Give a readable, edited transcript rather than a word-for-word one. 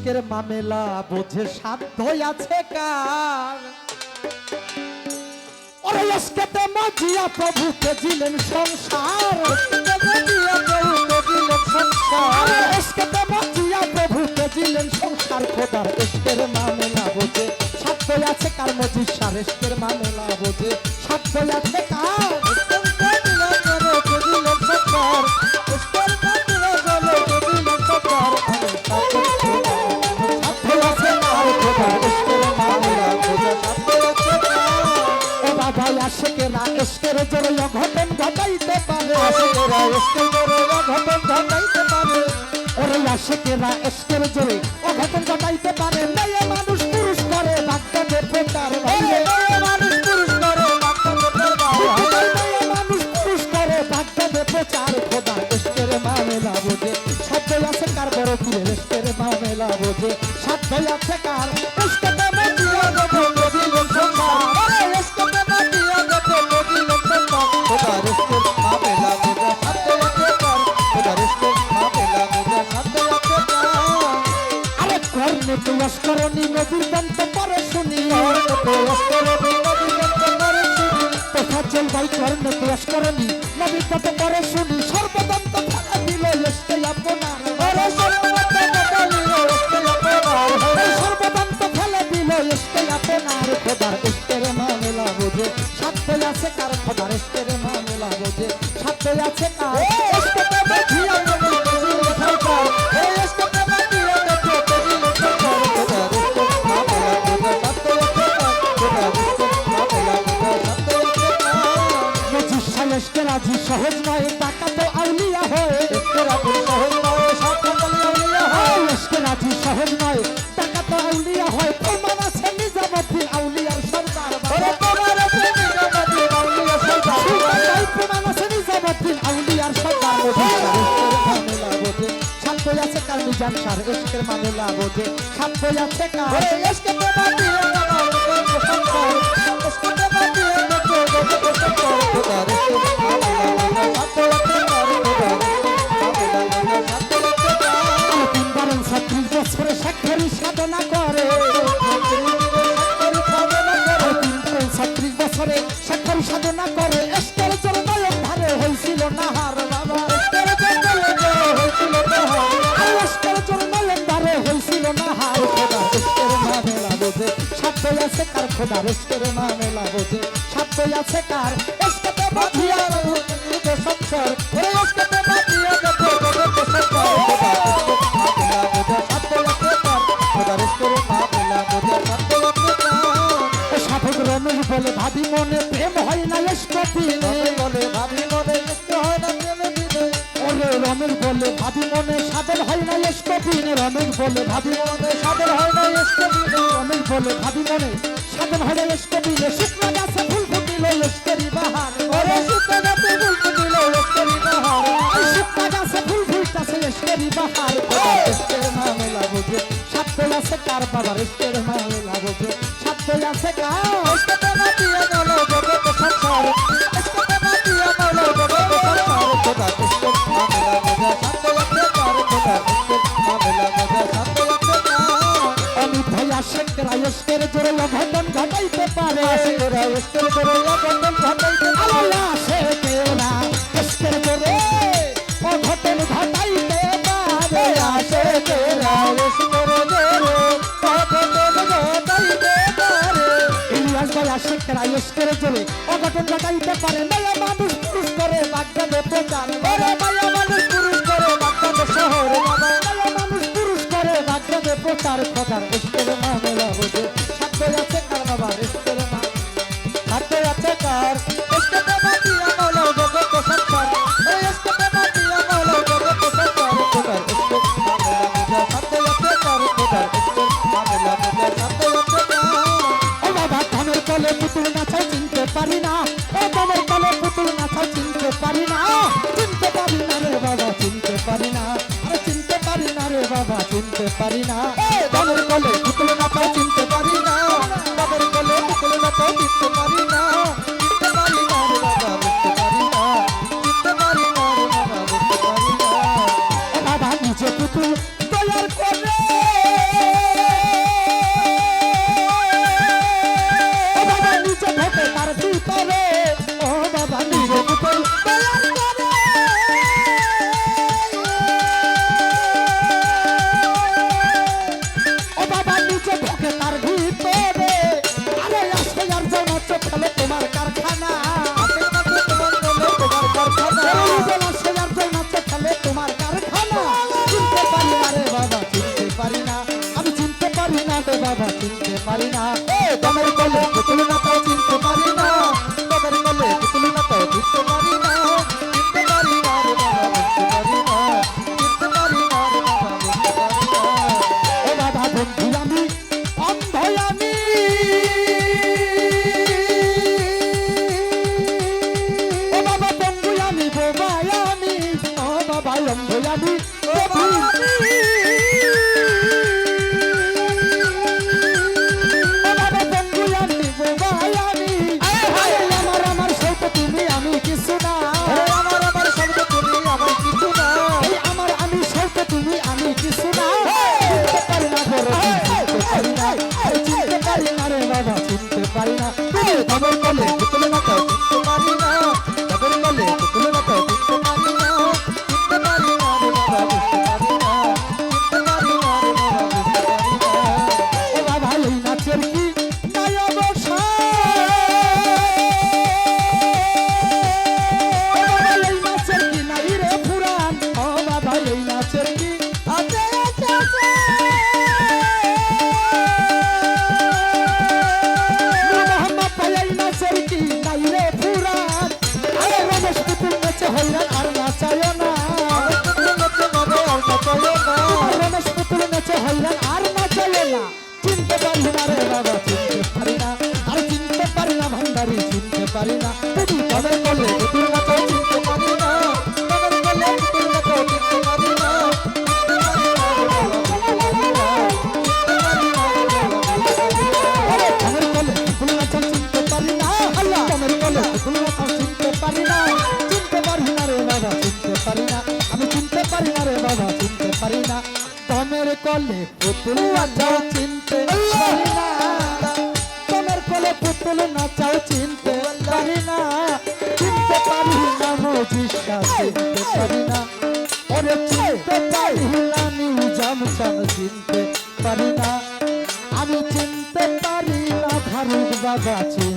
ইশকের মামেলা বোঝে সাধ্য আছে কার ওরে ইশকেতে মজিয়া প্রভুকে দিলেন সংসার ইশকেতে মজিয়া প্রভুকে দিলেন সংসার খোদার ইশকের মামেলা বোঝে সাধ্য আছে কার মজিসার ইশকের মামেলা বোঝে সাধ্য আছে কার আশিকেরা ইশকের জোরে অঘটন ঘটাইতে পারে আশিকেরা ইশকের জোরে অঘটন ঘটাইতে পারে ওরে আশিকেরা ইশকের জোরে অঘটন ঘটাইতে পারে মেয়ে মানুষ পুরুষ করে বাক্যে প্রচার মেয়ে মানুষ পুরুষ করে মেয়ে মানুষ পুরুষ করে বাক্যে প্রচার খোদা ইশকের মামেলা বোঝে সাধ্য আছে কার বড় পীর ইশকের মামেলা বোঝে সাধ্য আছে কার ইশকেতে মজিয়া প্রভুকে দিলেন সংসার করণী নদীর দন্ত পরে শুনি তথা চল ভাই কর্ণ ক্লাস করণী নদীর দন্ত পরে শুনি সর্বদন্ত ফেলা দিল ইশকে আপনার সর্বদন্ত ফেলা দিল ইশকে আপনার খোদার ইশকের মামেলা বোঝে সাধ্য আছে কার খোদার ইশকের মামেলা বোঝে সাধ্য আছে কার ইশকেতে মজিয়া প্রভুকে দিলেন সংসার ইশকেতে মজিয়া প্রভুকে দিলেন সংসার রাজি সহজ নয় টাকা তো আউলিয়া হয় রাজি সহজ নয় টাকা তো আউলিয়া হয় প্রমাণ আছে নিজামুদ্দিন আউলিয়ার সরকার প্রমাণ আছে নিজামুদ্দিন আউলিয়ার সরকার সাধ্য আছে কার মিজান সার ইশকের মামেলা বোঝে সাধ্য আছে কার ইশকের সাধনা করে 36 বছরে সাক্ষর সাধনা করে ইশকের জোরে নয়ন ধারে হইছিল নাহার বাবা ইশকের জোরে নয়ন ধারে হইছিল নাহার খোদা ইশকের মামেলা বোঝে সাধ্য আছে কার খোদা ইশকের মামেলা বোঝে সাধ্য আছে কার ইশকেতে মজিয়া প্রভুকে সংসার ওরে ইশকেতে মজিয়া প্রভুকে সংসার সাধক রমেশ বলে ভাবি মনে প্রেম হয় না বলে ভাবি মনে হয় না ওরে রমেশ বলে ভাবি মনে সাধন হয় না রমেশ বলে ভাবি মনে সাধন হয় না রমেশ বলে ভাবি মনে সাধন হয় না শুক্লা গাছে ফুল ফুটিল ইশকেরি বাহার ওরে শুক্লা গাছে ফুল ফুটিল ইশকেরি বাহার শুক্লা গাছে ফুল ফুটতাছে ইশকেরি বাহার ইশকের মামেলা বোঝে সাধ্য আছে কার বাবার ইশকের মামেলা বোঝে সাধ্য আছে কার ইশকেতে মজিয়া গেল জগৎ সংসার ইশকেতে মজিয়া গেল জগৎ সংসার খোদা ইশকের মামেলা বোঝে সাধ্য আছে কার খোদা ইশকের মামেলা বোঝে সাধ্য আছে কার আমি ভাই আশিকরা ইশকের জোরে অঘটন ঘটাইতে পারে আশিকরা ইশকের জোরে অঘটন ঘটাইতে পারে আশিকরা ইশকের জোরে অঘটন ঘটাইতে পারে আশিকরা ইশকের জোরে আশিকরা ইশকের জোরে অঘটন ঘটাইতে পারে মেয়ে মানুষ পুরুষ করে বাগদাদে প্রচার করে মেয়ে মানুষ পুরুষ করে বাগদাদে শহরে মেয়ে মানুষ পুরুষ করে বাগদাদে প্রচার খোদার ইশকের মামেলা বোঝে সাধ্য আছে কার বাবার ইশকের মা সাধ্য আছে কার ইশকেতে মজিয়া মাওলা জগৎ সংসার ইশকেতে মজিয়া মাওলা জগৎ সংসার খোদার ইশকের মামেলা বোঝে সাধ্য আছে কার খোদার ইশকের মামেলা বোঝে সাধ্য আছে তলে পুতুল নাচাই চিনতে পারি না ও তোমার তলে পুতুল নাচাই চিনতে পারি না রে বাবা চিনতে পারি না আরে চিনতে পারি না রে বাবা চিনতে পারি না তোমার তলে পুতুল নাচাই চিনতে পারি না তোমার তলে পুতুল নাচাই চিনতে পারি না চিনতে পারি না রে বাবা বুঝতে পারি না চিনতে পারি না রে বাবা বুঝতে পারি না ও বাবা নিজে পুতুল তৈয়ার করে রমের কোলে পুতুল নাচাও চিনতে পারি না, রমের কোলে পুতুল নাচাও চিনতে পারি না, চিনতে পারি না রে বাবা বুঝতে পারি না, চিনতে পারি না রে বাবা বুঝতে পারি না। ও বাবা বন্ধু আমি অন্ধ আমি, ও বাবা বন্ধু আমি বোবা আমি, ও বাবা অন্ধ আমি বোবা আমি। চিনতে পারি না তবের কলে পুতুল নাচাও চিনতে পারি না, তবের কলে পুতুল নাচাও চিনতে পারি না, চিনতে পারি না রে বাবা বুঝতে পারি না, চিনতে পারি না রে বাবা বুঝতে পারি না। ও বাবা এই নাচের কি নাই অবসর, ও বাবা এই নাচের কি নাই রে পুরাণ, ও বাবা এই নাচের কি আছে আছে আছে। হইরান আর নাচায় না, রমেশ পুতুল নেচে হইরান আর নাচায় না, চিনতে পারি না রে বাবা চিনতে পারি না, আর চিনতে পারি না ভান্ডারি চিনতে পারি না, তুমি তবের কলে পুতুল নাচাও চিনতে পারি না, তবের কলে পুতুল নাচাও চিনতে পারি না, তবের কলে পুতুল নাচাও চিনতে পারি না, আল্লাহ তবের কলে পুতুল নাচাও চিনতে পারি না, চিনতে পারি না রে বাবা চিনতে পারি না, আমি চিনতে পারি না রে বাবা চিনতে পারি না, তমের কলে পুতুল নাচাও চিনতে পারি না, তমের কলে পুতুল নাচাও চিনতে পারি না, চিনতে পারি না মজিষ্টা চিনতে পারি না, ওরে চিনতে পারি না নিজাম চান চিনতে পারি না, আমি চিনতে পারি না ফারুক বাবা চিনতে